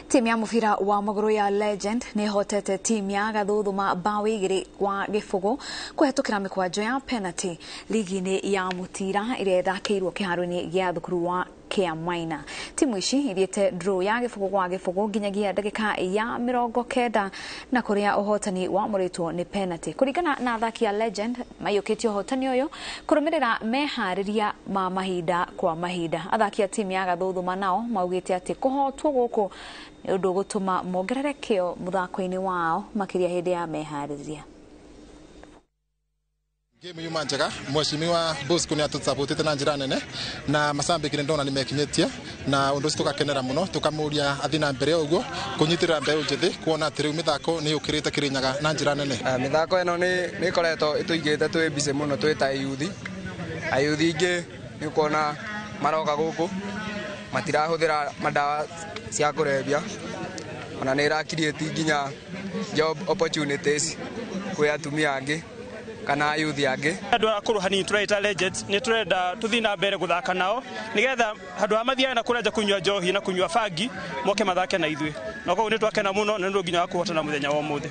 Timu ya mubira wa maguru ya Legend ni hotete timu ya Gathuthuma bao 2-0 kuhetukira mikwanjo ya penalty ligi-ini ya mutira iria ithakiirwo kihaaro-ini gia thukuru wa Kiamaina. Timu ici ithiete draw ya gibugu gwa gibugu nginyagia ndagika ya 90 na kuria uhotani wa muritwo ni penalty. Kurigana na athaki ya Legend mayukitio uhotani uyu kurumirira mehariria ma mahinda kwa mahinda. Athaki ya timu ya Gathuthuma nao maugite ati kuhotwo guku ni undu gutuma mongererekeo muthako-ini wao makiria hindi ya mehariria. Game yuma njega mweshimiwa Bosco ni atutsapotete na njira nene na masambikire ndona ni mekinyetie na undu tukakenera muno tukamuria athina mbere uguo kunyitirira mbeu njithi kuona ati mithako ni ukirite Kirinyaga na njira nene. Mithako eno ni koreto ituigite twi bize muno twita ayuthi ingi ni kuona maroka guku matirahuthira madawa cia kurebia ona ni irakirie nginya job opportunities kwi atumia angi kana youth yangi andu akuru hani turaita Legends ni turenda tuthina mbere guthaka nao nigetha andu amathia na kureja kunywa njohi na kunywa fangi moke mathake na ithwe noko ni twakena muno na ndu nginya kuhotana muthenya wa umuthi.